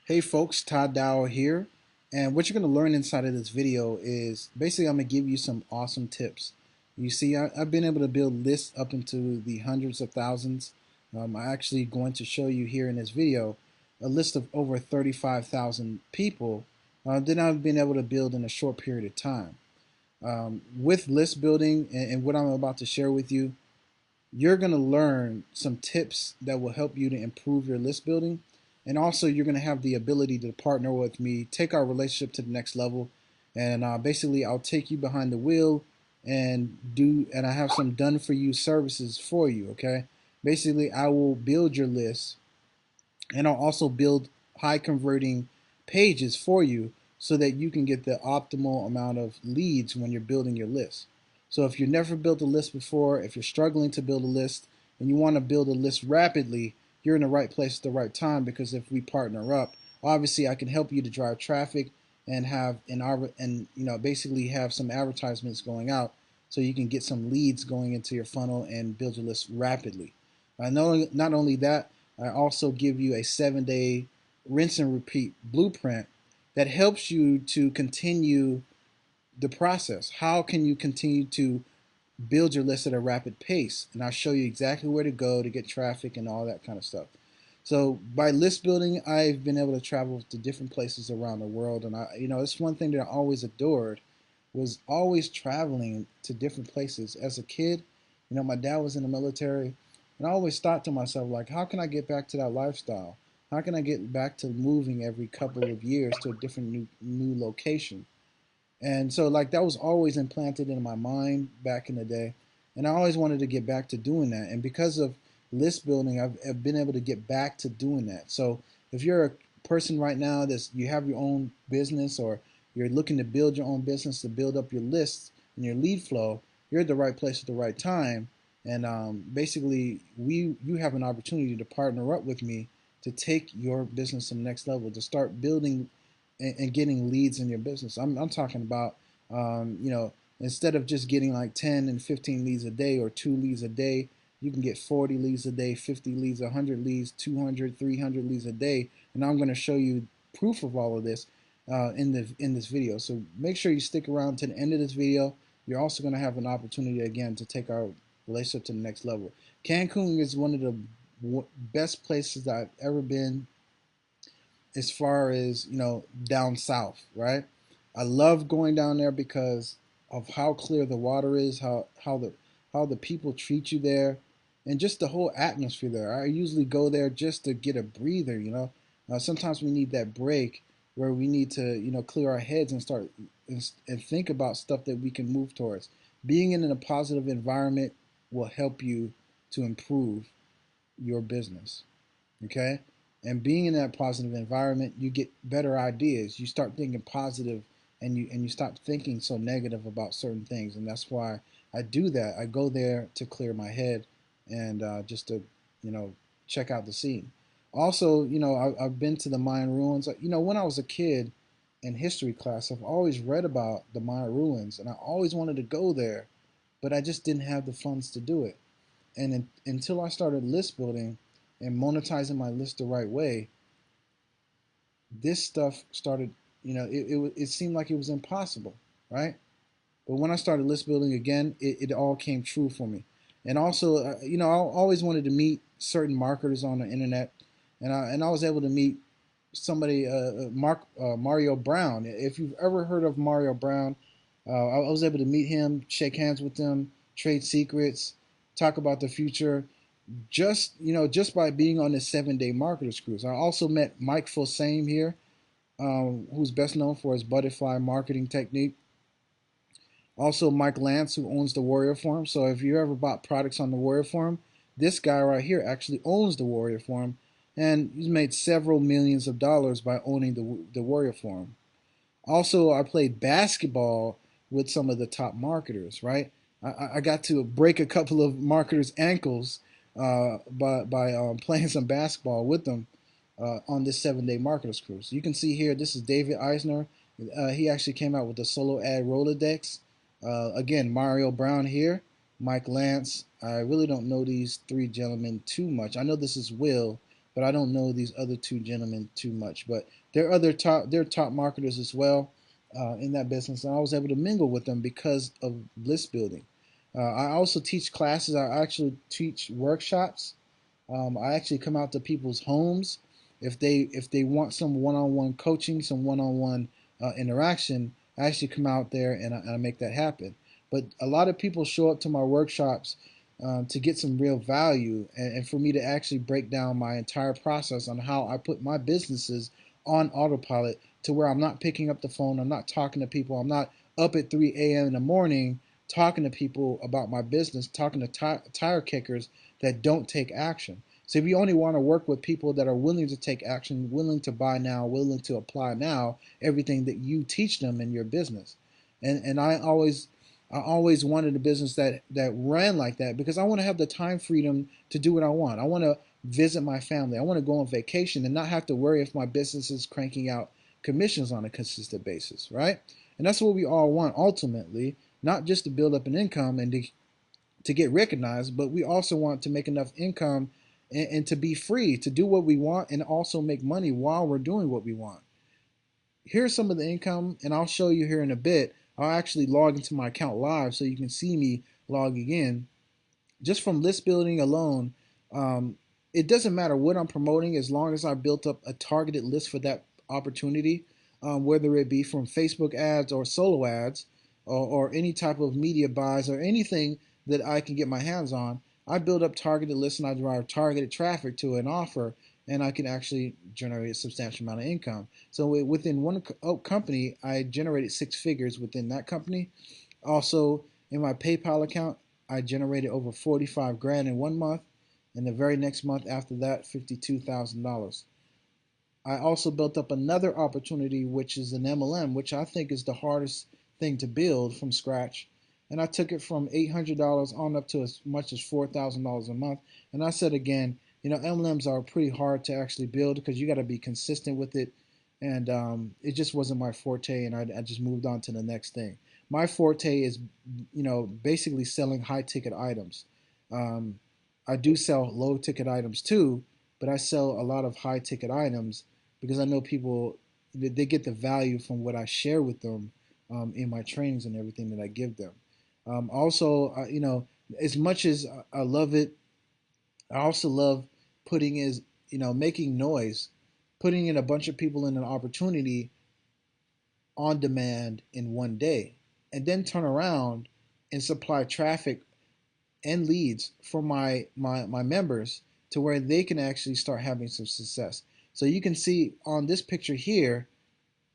Hey folks, Todd Dow here, and what you're going to learn inside of this video is basically I'm going to give you some awesome tips. You see, I've been able to build lists up into the hundreds of thousands. I'm actually going to show you here in this video a list of over 35,000 people that I've been able to build in a short period of time. With list building and what I'm about to share with you, you're going to learn some tips that will help you to improve your list building. And also, you're going to have the ability to partner with me, take our relationship to the next level. And basically, I'll take you behind the wheel and I have some done for you services for you. Okay. Basically, I will build your list and I'll also build high converting pages for you so that you can get the optimal amount of leads when you're building your list. So if you've never built a list before, if you're struggling to build a list and you want to build a list rapidly, you're in the right place at the right time, because if we partner up, obviously I can help you to drive traffic and have basically have some advertisements going out so you can get some leads going into your funnel and build your list rapidly. I know not only that, I also give you a 7-day rinse and repeat blueprint that helps you to continue the process. How can you continue to build your list at a rapid pace? And I'll show you exactly where to go to get traffic and all that kind of stuff. So by list building, I've been able to travel to different places around the world. And it's one thing that I always adored was always traveling to different places. As a kid, my dad was in the military, and I always thought to myself, like, how can I get back to that lifestyle? How can I get back to moving every couple of years to a different new location? And so like that was always implanted in my mind back in the day. And I always wanted to get back to doing that. And because of list building, I've been able to get back to doing that. So if you're a person right now that's you have your own business, or you're looking to build your own business to build up your lists and your lead flow, you're at the right place at the right time. And basically, you have an opportunity to partner up with me to take your business to the next level, to start building and getting leads in your business. I'm talking about, instead of just getting like 10 and 15 leads a day or 2 leads a day, you can get 40 leads a day, 50 leads, 100 leads, 200, 300 leads a day. And I'm going to show you proof of all of this in this video. So make sure you stick around to the end of this video. You're also going to have an opportunity again to take our relationship to the next level. Cancun is one of the best places I've ever been as far as down south, right? I love going down there because of how clear the water is, how the people treat you there, and just the whole atmosphere there. I usually go there just to get a breather. Sometimes we need that break where we need to clear our heads and start and think about stuff that we can move towards. Being in a positive environment will help you to improve your business. Okay. And being in that positive environment, you get better ideas. You start thinking positive, and you stop thinking so negative about certain things. And that's why I do that. I go there to clear my head and just to you know check out the scene. Also, I've been to the Mayan ruins. When I was a kid in history class, I've always read about the Mayan ruins, and I always wanted to go there, but I just didn't have the funds to do it. And until I started list building and monetizing my list the right way, this stuff started. It seemed like it was impossible, right? But when I started list building again, it all came true for me. And also, I always wanted to meet certain marketers on the internet, and I was able to meet somebody, Mario Brown. If you've ever heard of Mario Brown, I was able to meet him, shake hands with him, trade secrets, talk about the future, just by being on this 7-day marketers cruise. I also met Mike Filsaime here, who's best known for his butterfly marketing technique. Also, Mike Lance, who owns the Warrior Forum. So if you ever bought products on the Warrior Forum, this guy right here actually owns the Warrior Forum, and he's made several millions of dollars by owning the Warrior Forum. Also, I played basketball with some of the top marketers, right? I got to break a couple of marketers' ankles by playing some basketball with them on this 7-day marketers cruise. You can see here, this is David Eisner. He actually came out with the solo ad Rolodex. Again, Mario Brown here, Mike Lance. I really don't know these three gentlemen too much. I know this is Will, but I don't know these other two gentlemen too much. But they're top marketers as well in that business, and I was able to mingle with them because of list building. I also teach classes. I actually teach workshops. I actually come out to people's homes if they want some one-on-one coaching, some one-on-one interaction. I actually come out there and I make that happen. But a lot of people show up to my workshops to get some real value, and for me to actually break down my entire process on how I put my businesses on autopilot to where I'm not picking up the phone, I'm not talking to people, I'm not up at 3 a.m. in the morning talking to people about my business, talking to tire kickers that don't take action. So if you only want to work with people that are willing to take action, willing to buy now, willing to apply now, everything that you teach them in your business. And I always wanted a business that ran like that because I want to have the time freedom to do what I want. I want to visit my family. I want to go on vacation and not have to worry if my business is cranking out commissions on a consistent basis, right? And that's what we all want ultimately, not just to build up an income and to get recognized, but we also want to make enough income and to be free to do what we want and also make money while we're doing what we want. Here's some of the income, and I'll show you here in a bit. I'll actually log into my account live so you can see me logging in. Just from list building alone, um, it doesn't matter what I'm promoting as long as I built up a targeted list for that opportunity, whether it be from Facebook ads or solo ads or any type of media buys or anything that I can get my hands on. I build up targeted lists and I drive targeted traffic to an offer, and I can actually generate a substantial amount of income. So within one company, I generated 6 figures within that company. Also, in my PayPal account, I generated over 45 grand in 1 month, and the very next month after that, $52,000. I also built up another opportunity, which is an MLM, which I think is the hardest thing to build from scratch. And I took it from $800 on up to as much as $4,000 a month. And I said again, MLMs are pretty hard to actually build because you got to be consistent with it. And it just wasn't my forte, and I just moved on to the next thing. My forte is, basically selling high ticket items. Um, I do sell low ticket items too, but I sell a lot of high ticket items because I know people they get the value from what I share with them in my trainings and everything that I give them. Also, as much as I love it, I also love putting is making noise, putting in a bunch of people in an opportunity on demand in 1 day, and then turn around and supply traffic and leads for my members to where they can actually start having some success. So you can see on this picture here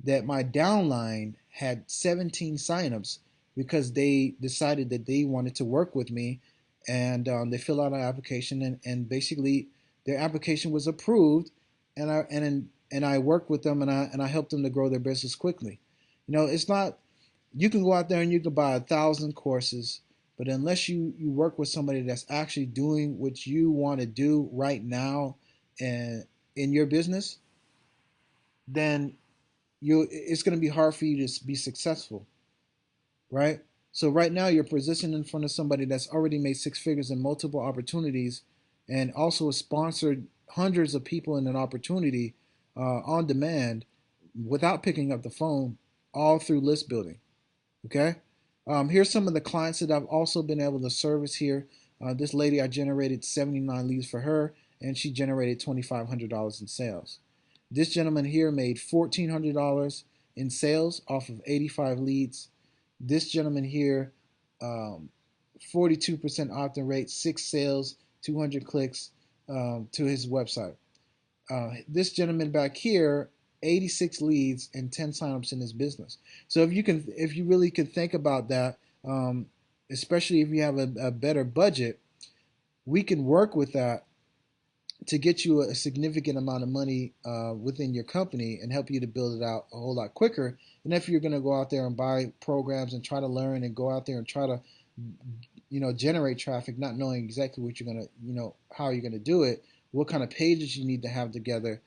that my downline had 17 signups because they decided that they wanted to work with me, and they filled out an application, and basically their application was approved, and I worked with them, and I helped them to grow their business quickly. It's not you can go out there and you can buy 1,000 courses, but unless you work with somebody that's actually doing what you want to do right now and in your business, then it's going to be hard for you to be successful, right? So right now you're positioned in front of somebody that's already made 6 figures in multiple opportunities, and also has sponsored hundreds of people in an opportunity on demand without picking up the phone, all through list building. Okay. Here's some of the clients that I've also been able to service here. This lady, I generated 79 leads for her, and she generated $2,500 in sales. This gentleman here made $1,400 in sales off of 85 leads. This gentleman here, 42% opt-in rate, 6 sales, 200 clicks to his website. This gentleman back here, 86 leads and 10 signups in his business. So if you really could think about that, especially if you have a better budget, we can work with that to get you a significant amount of money within your company and help you to build it out a whole lot quicker than if you're going to go out there and buy programs and try to learn and go out there and try to generate traffic, not knowing exactly what you're going to how you're going to do it, what kind of pages you need to have together.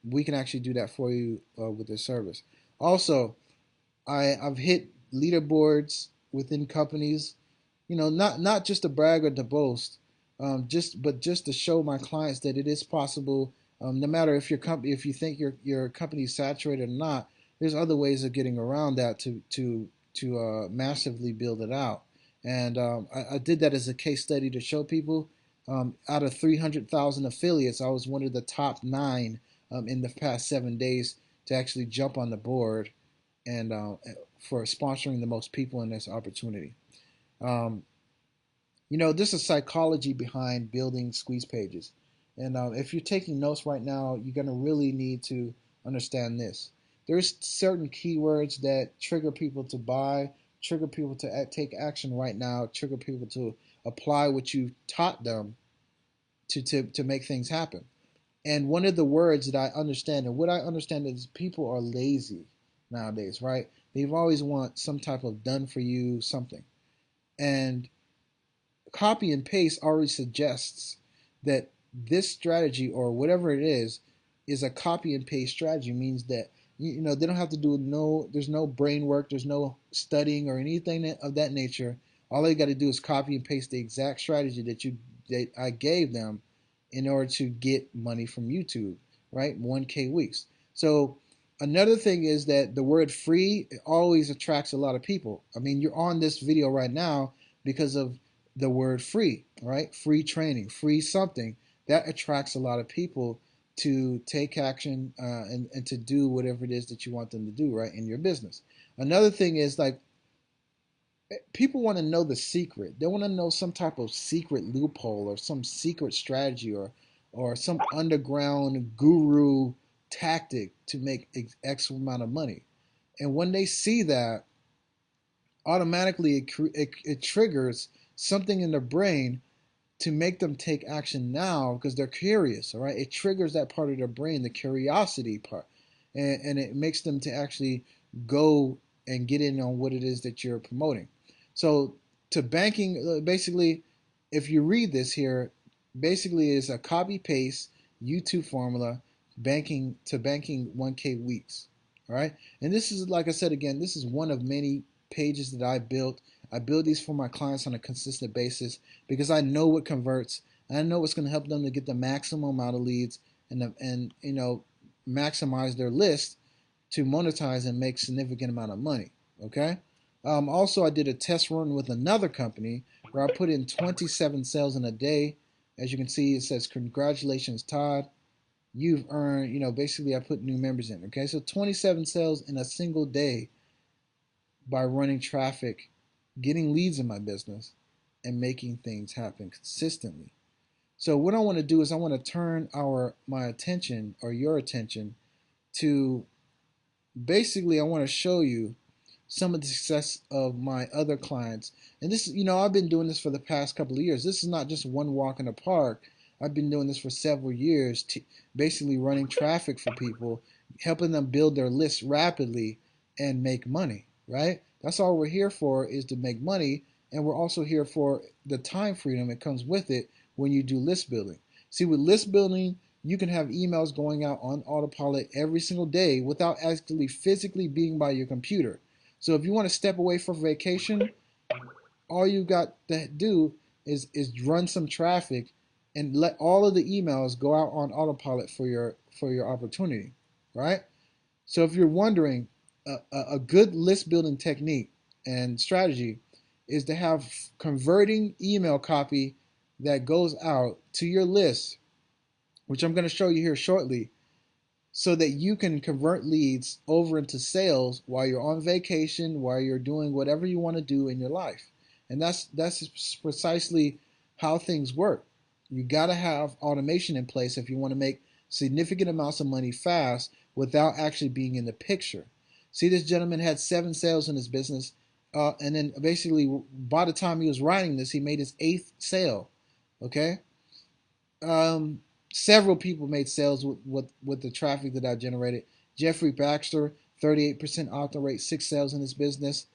We can actually do that for you with this service. Also, I've hit leaderboards within companies, not just to brag or to boast, just to show my clients that it is possible. No matter if if you think your company is saturated or not, there's other ways of getting around that to massively build it out. And I did that as a case study to show people. Out of 300,000 affiliates, I was one of the top 9 in the past 7 days to actually jump on the board and for sponsoring the most people in this opportunity. Um, this is psychology behind building squeeze pages. And if you're taking notes right now, you're going to really need to understand this. There's certain keywords that trigger people to buy, trigger people to take action right now, trigger people to apply what you taught them to make things happen. And one of the words that I understand, and what I understand is people are lazy nowadays, right? They've always want some type of done for you something. And copy and paste already suggests that this strategy or whatever it is a copy and paste strategy. It means that they don't have to do there's no brain work, there's no studying or anything of that nature. All they got to do is copy and paste the exact strategy that I gave them in order to get money from YouTube, right? 1K weeks. So another thing is that the word free always attracts a lot of people. I mean, you're on this video right now because of the word free, right? Free training, free something. That attracts a lot of people to take action and to do whatever it is that you want them to do, right, in your business. Another thing is, like, people want to know the secret. They want to know some type of secret loophole or some secret strategy or some underground guru tactic to make X amount of money. And when they see that, automatically it triggers something in their brain to make them take action now because they're curious. All right, it triggers that part of their brain, the curiosity part, and it makes them to actually go and get in on what it is that you're promoting. So to banking, basically, if you read this here, basically is a copy paste YouTube formula banking 1K weeks. All right, and this is, like I said again, this is one of many pages that I built. I build these for my clients on a consistent basis because I know what converts and I know what's going to help them to get the maximum amount of leads and maximize their list to monetize and make significant amount of money. Okay. Also, I did a test run with another company where I put in 27 sales in a day. As you can see, it says, "Congratulations, Todd. You've earned," basically I put new members in. Okay. So 27 sales in a single day by running traffic, getting leads in my business, and making things happen consistently. So what I want to do is I want to turn my attention or your attention to, basically I want to show you some of the success of my other clients. And this, I've been doing this for the past couple of years. This is not just one walk in the park. I've been doing this for several years, basically running traffic for people, helping them build their lists rapidly and make money, right? That's all we're here for, is to make money. And we're also here for the time freedom that comes with it when you do list building. See, with list building, you can have emails going out on autopilot every single day without actually physically being by your computer. So if you want to step away for vacation, all you got to do is run some traffic and let all of the emails go out on autopilot for your opportunity, right? So if you're wondering, a good list building technique and strategy is to have converting email copy that goes out to your list, which I'm going to show you here shortly, so that you can convert leads over into sales while you're on vacation, while you're doing whatever you want to do in your life. And that's precisely how things work. You got to have automation in place if you want to make significant amounts of money fast without actually being in the picture. See, this gentleman had 7 sales in his business, and then basically by the time he was writing this, he made his 8th sale. Okay. Several people made sales with the traffic that I generated. Jeffrey Baxter, 38% author rate, 6 sales in his business.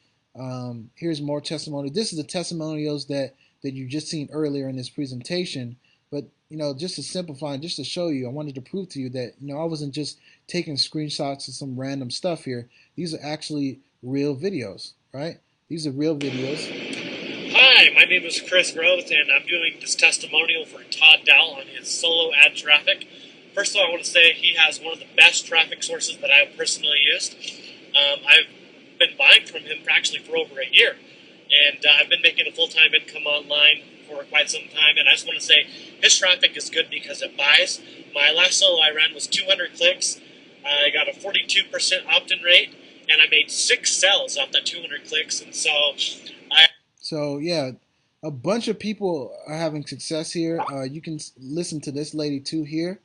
Here's more testimony. This is the testimonials that you just seen earlier in this presentation. But just to simplify, just to show you, I wanted to prove to you that I wasn't just taking screenshots of some random stuff here. These are actually real videos, right? These are real videos. Hi, Hi, my name is Chris Groth, and I'm doing this testimonial for Todd Dowell on his solo ad traffic. First of all, I want to say he has one of the best traffic sources that I've personally used. I've been buying from him for over a year, and I've been making a full-time income online for quite some time, and I just want to say his traffic is good because it buys. My last solo I ran was 200 clicks. I got a 42% opt-in rate, and I made 6 sales off that 200 clicks, and so I... So yeah, a bunch of people are having success here. You can listen to this lady too here.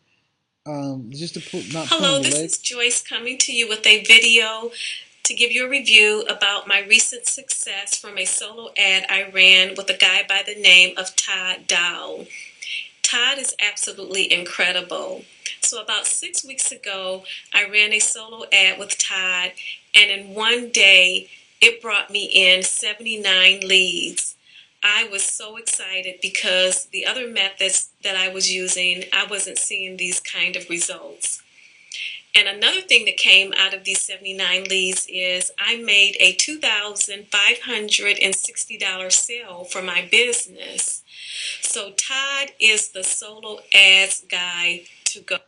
Just to put not pulling Hello, your this leg. is Joyce coming to you with a video to give you a review about my recent success from a solo ad I ran with a guy by the name of Todd Dowell. Todd is absolutely incredible. So about 6 weeks ago, I ran a solo ad with Todd, and in one day, it brought me in 79 leads. I was so excited because the other methods that I was using, I wasn't seeing these kind of results. And another thing that came out of these 79 leads is I made a $2,560 sale for my business. So Todd is the solo ads guy to go.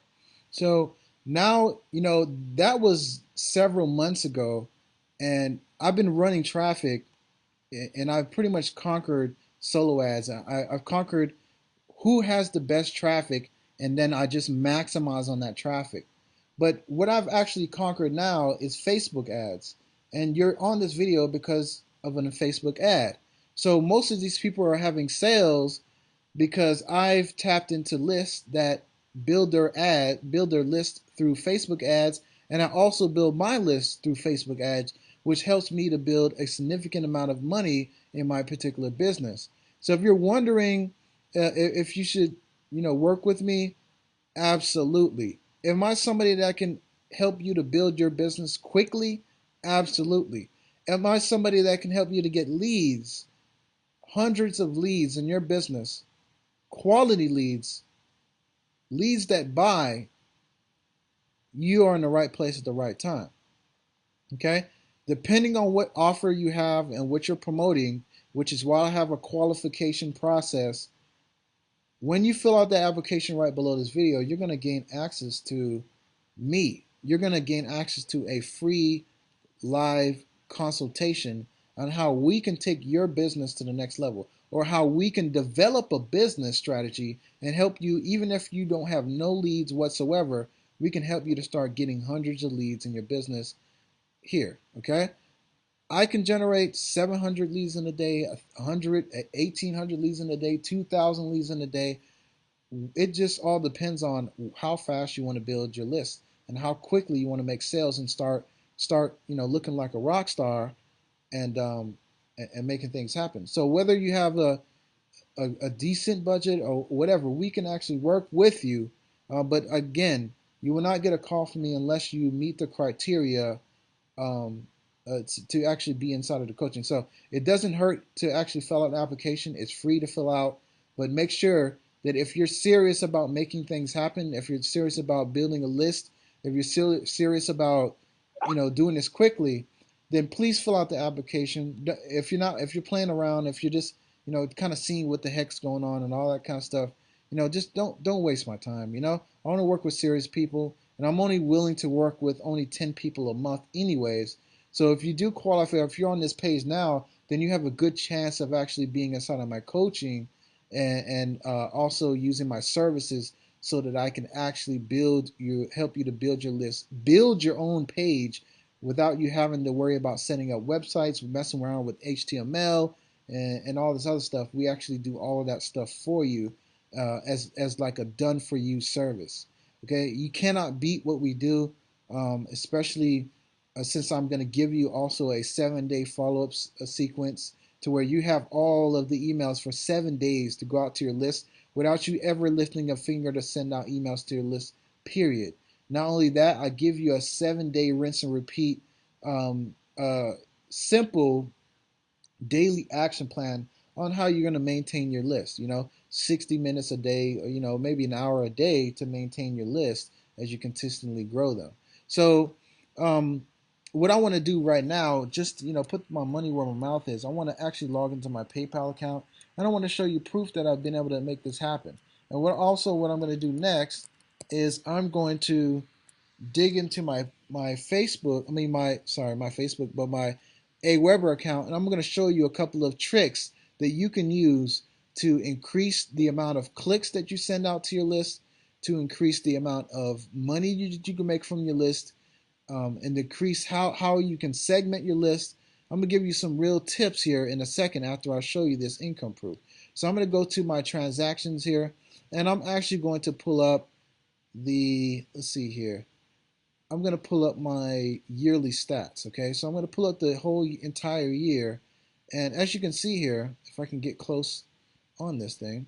So now, that was several months ago, and I've been running traffic, and I've pretty much conquered solo ads. I've conquered who has the best traffic, and then I just maximize on that traffic. But what I've actually conquered now is Facebook ads. And you're on this video because of a Facebook ad. So most of these people are having sales because I've tapped into lists that build their list through Facebook ads, and I also build my list through Facebook ads, which helps me to build a significant amount of money in my particular business. So if you're wondering if you should, work with me, absolutely. Am I somebody that can help you to build your business quickly? Absolutely. Am I somebody that can help you to get leads, hundreds of leads in your business, quality leads, leads that buy? You are in the right place at the right time. Okay? Depending on what offer you have and what you're promoting, which is why I have a qualification process. When you fill out the application right below this video, you're going to gain access to me. You're going to gain access to a free live consultation on how we can take your business to the next level, or how we can develop a business strategy and help you. Even if you don't have no leads whatsoever, we can help you to start getting hundreds of leads in your business here. Okay? I can generate 700 leads in a day, 100, 1,800 leads in a day, 2,000 leads in a day. It just all depends on how fast you want to build your list and how quickly you want to make sales and start looking like a rock star, and making things happen. So whether you have a decent budget or whatever, we can actually work with you. But again, you will not get a call from me unless you meet the criteria, to actually be inside of the coaching. So it doesn't hurt to actually fill out an application. It's free to fill out, but make sure that if you're serious about making things happen, if you're serious about building a list, if you're serious about doing this quickly, then please fill out the application. If you're playing around, if you're just kind of seeing what the heck's going on and all that kind of stuff, just don't waste my time. I want to work with serious people, and I'm only willing to work with only 10 people a month anyways. So if you do qualify, if you're on this page now, then you have a good chance of actually being inside of my coaching, and also using my services so that I can actually help you to build your list, build your own page without you having to worry about setting up websites, messing around with HTML and all this other stuff. We actually do all of that stuff for you, as like a done for you service. Okay, you cannot beat what we do, especially since I'm going to give you also a 7-day follow-up sequence to where you have all of the emails for 7 days to go out to your list without you ever lifting a finger to send out emails to your list, period. Not only that, I give you a 7-day rinse and repeat, simple daily action plan on how you're going to maintain your list. 60 minutes a day, or maybe an hour a day to maintain your list as you consistently grow them. So, what I want to do right now, just put my money where my mouth is. I want to actually log into my PayPal account, and I want to show you proof that I've been able to make this happen. And what I'm going to do next is I'm going to dig into my Facebook. I mean my Facebook, but my Aweber account, and I'm going to show you a couple of tricks that you can use to increase the amount of clicks that you send out to your list, to increase the amount of money you can make from your list, and decrease how you can segment your list. I'm going to give you some real tips here in a second after I show you this income proof. So I'm going to go to my transactions here, and I'm actually going to pull up let's see here. I'm going to pull up my yearly stats, okay? So I'm going to pull up the whole entire year, and as you can see here, if I can get close on this thing,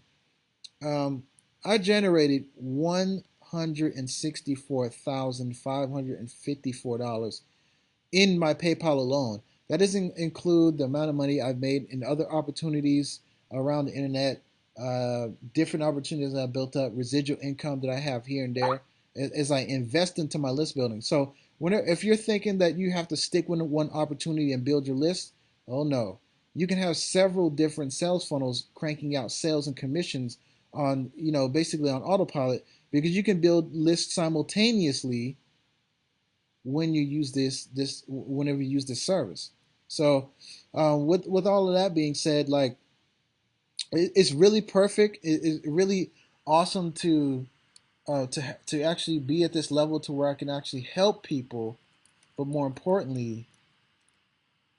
I generated $164,554 in my PayPal alone. That doesn't include the amount of money I've made in other opportunities around the internet, different opportunities that I built up, residual income that I have here and there as I invest into my list building. So if you're thinking that you have to stick with one opportunity and build your list, oh no. You can have several different sales funnels cranking out sales and commissions on, basically on autopilot, because you can build lists simultaneously when you use whenever you use this service. So with all of that being said, like, it's really perfect. It's really awesome to actually be at this level to where I can actually help people, but more importantly,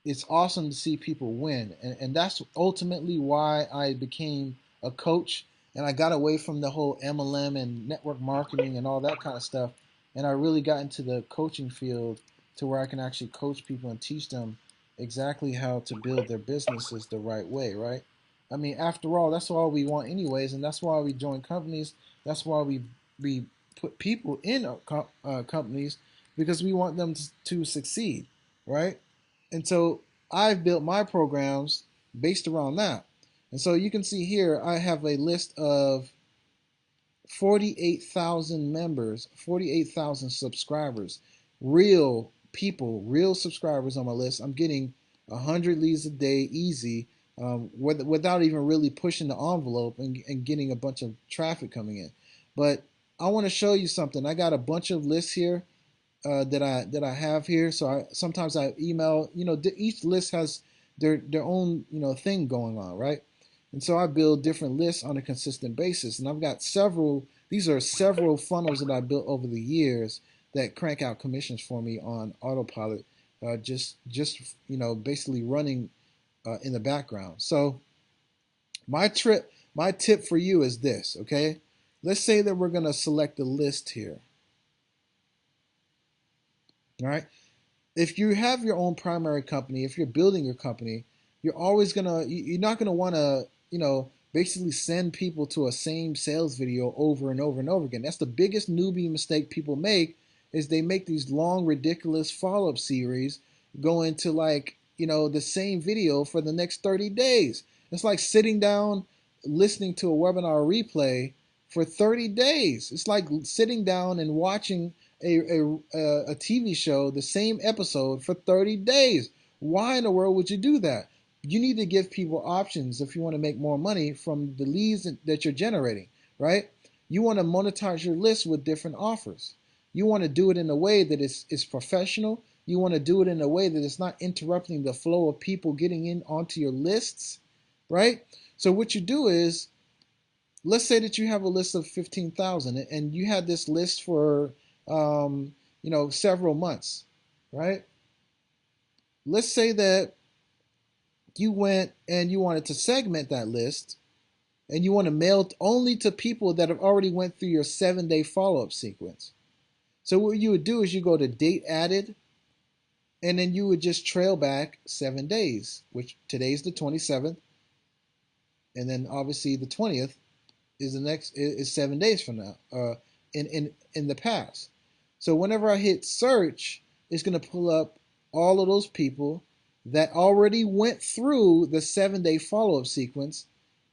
it's awesome to see people win, and that's ultimately why I became a coach, and I got away from the whole MLM and network marketing and all that kind of stuff, and I really got into the coaching field to where I can actually coach people and teach them exactly how to build their businesses the right way, right? I mean, after all, that's all we want anyways, and that's why we join companies. That's why we put people in companies, because we want them to succeed, right? And so I've built my programs based around that. And so you can see here, I have a list of 48,000 members, 48,000 subscribers, real people, real subscribers on my list. I'm getting 100 leads a day easy, without even really pushing the envelope and getting a bunch of traffic coming in. But I want to show you something. I got a bunch of lists here that I have here. So sometimes I email. Each list has their own thing going on, right? And so I build different lists on a consistent basis, and I've got several. These are several funnels that I built over the years that crank out commissions for me on autopilot, just basically running in the background. So my tip for you is this, okay? Let's say that we're gonna select a list here. All right. If you have your own primary company, if you're building your company, you're not gonna want to, basically send people to a same sales video over and over and over again. That's the biggest newbie mistake people make, is they make these long, ridiculous follow-up series going to, like, the same video for the next 30 days. It's like sitting down, listening to a webinar replay for 30 days. It's like sitting down and watching a TV show, the same episode for 30 days. Why in the world would you do that? You need to give people options if you want to make more money from the leads that you're generating, right? You want to monetize your list with different offers. You want to do it in a way that is professional. You want to do it in a way that it's not interrupting the flow of people getting in onto your lists, right? So what you do is, let's say that you have a list of 15,000 and you had this list for several months, right? Let's say that you went and you wanted to segment that list, and you want to mail it only to people that have already went through your 7-day follow-up sequence. So what you would do is you go to date added, and then you would just trail back 7 days, which today's the 27th, and then obviously the 20th is 7 days from now, in the past. So whenever I hit search, it's going to pull up all of those people that already went through the 7-day follow-up sequence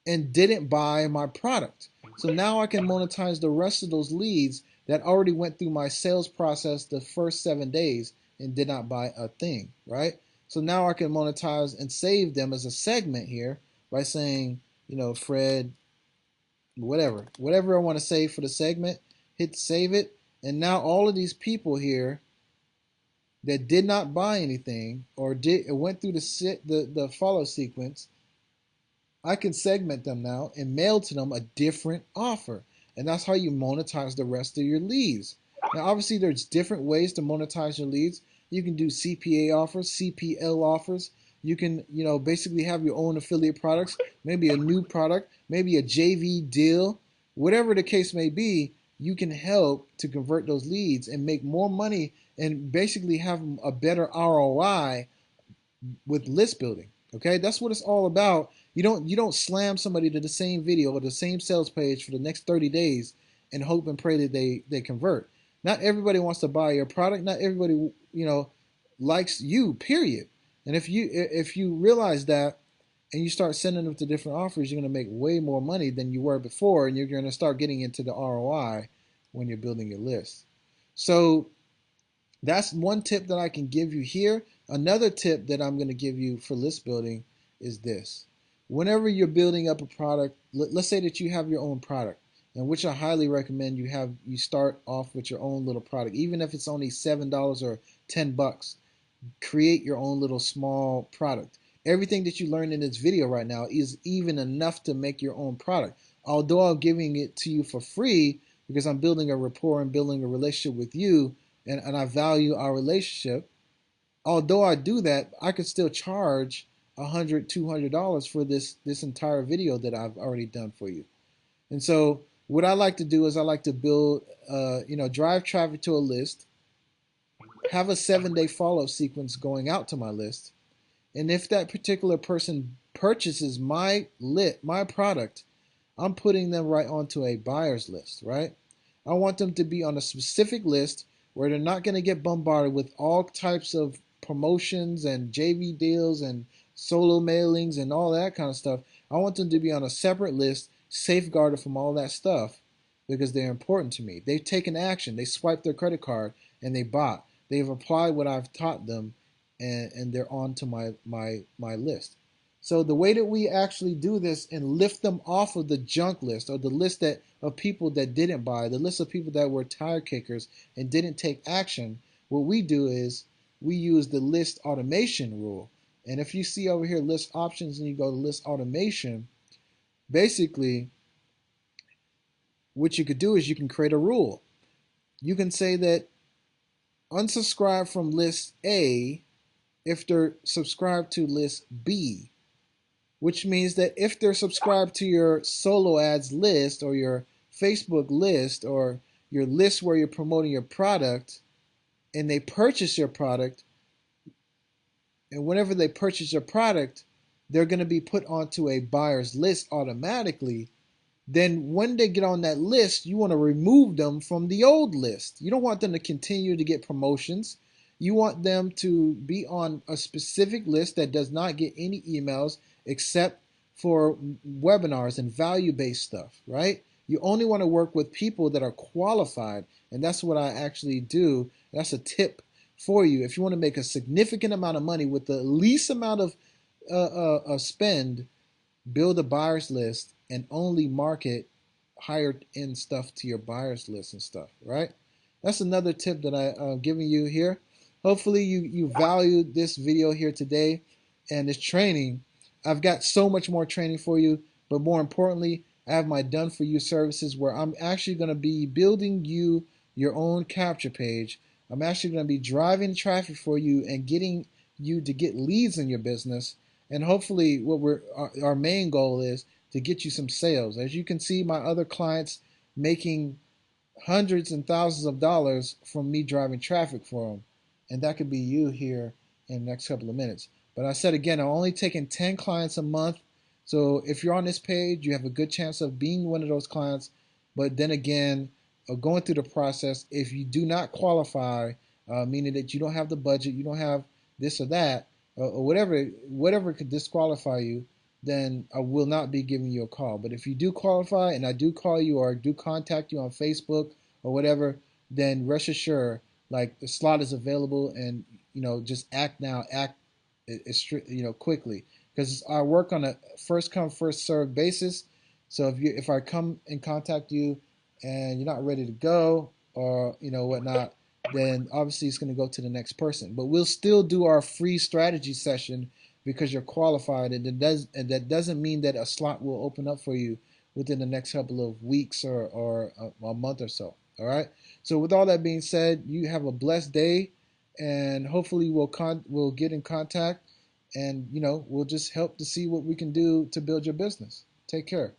and didn't buy my product. So now I can monetize the rest of those leads that already went through my sales process the first 7 days and did not buy a thing, right? So now I can monetize and save them as a segment here by saying, Fred, whatever I want to save for the segment, hit save it. And now all of these people here that did not buy anything or went through the follow sequence, I can segment them now and mail to them a different offer. And that's how you monetize the rest of your leads. Now, obviously, there's different ways to monetize your leads. You can do CPA offers, CPL offers. You can, basically have your own affiliate products, maybe a new product, maybe a JV deal, whatever the case may be. You can help to convert those leads and make more money and basically have a better ROI with list building. Okay, that's what it's all about. You don't slam somebody to the same video or the same sales page for the next 30 days and hope and pray that they convert. Not everybody wants to buy your product. Not everybody likes you. Period. And if you realize that and you start sending them to different offers, you're going to make way more money than you were before, and you're going to start getting into the ROI when you're building your list. So that's one tip that I can give you here. Another tip that I'm going to give you for list building is this. Whenever you're building up a product, let's say that you have your own product, and which I highly recommend you start off with your own little product, even if it's only $7 or $10. Create your own little small product. Everything that you learned in this video right now is even enough to make your own product. Although I'm giving it to you for free because I'm building a rapport and building a relationship with you, and I value our relationship. Although I do that, I could still charge $100, $200 for this entire video that I've already done for you. And so what I like to do is I like to build, drive traffic to a list, have a 7-day follow sequence going out to my list. And if that particular person purchases my product, I'm putting them right onto a buyer's list, right? I want them to be on a specific list where they're not going to get bombarded with all types of promotions and JV deals and solo mailings and all that kind of stuff. I want them to be on a separate list, safeguarded from all that stuff, because they're important to me. They've taken action. They swiped their credit card and they bought. They've applied what I've taught them, and they're on to my list. So the way that we actually do this and lift them off of the junk list, or the list of people that didn't buy, the list of people that were tire kickers and didn't take action, what we do is we use the list automation rule. And if you see over here list options and you go to list automation, basically what you could do is you can create a rule. You can say that unsubscribe from list A if they're subscribed to list B, which means that if they're subscribed to your solo ads list or your Facebook list or your list where you're promoting your product, and they purchase your product, and whenever they purchase your product, they're going to be put onto a buyer's list automatically. Then when they get on that list, you want to remove them from the old list. You don't want them to continue to get promotions. You want them to be on a specific list that does not get any emails except for webinars and value-based stuff, right? You only want to work with people that are qualified, and that's what I actually do. That's a tip for you. If you want to make a significant amount of money with the least amount of spend, build a buyer's list and only market higher end stuff to your buyer's list and stuff, right? That's another tip that I'm giving you here. Hopefully you valued this video here today and this training. I've got so much more training for you, but more importantly, I have my done for you services where I'm actually going to be building you your own capture page. I'm actually going to be driving traffic for you and getting you to get leads in your business. And hopefully what our main goal is to get you some sales. As you can see, my other clients making hundreds and thousands of dollars from me driving traffic for them. And that could be you here in the next couple of minutes. But I said again, I'm only taking 10 clients a month. So if you're on this page, you have a good chance of being one of those clients. But then again, going through the process, if you do not qualify, meaning that you don't have the budget, you don't have this or that, or whatever could disqualify you, then I will not be giving you a call. But if you do qualify and I do call you or do contact you on Facebook or whatever, then rest assured like the slot is available, and just act now, act quickly, because I work on a first come first serve basis. So if I come and contact you and you're not ready to go, or whatnot, then obviously it's going to go to the next person. But we'll still do our free strategy session because you're qualified, and that doesn't mean that a slot will open up for you within the next couple of weeks or a month or so. All right. So with all that being said, you have a blessed day, and hopefully we'll get in contact, and we'll just help to see what we can do to build your business. Take care.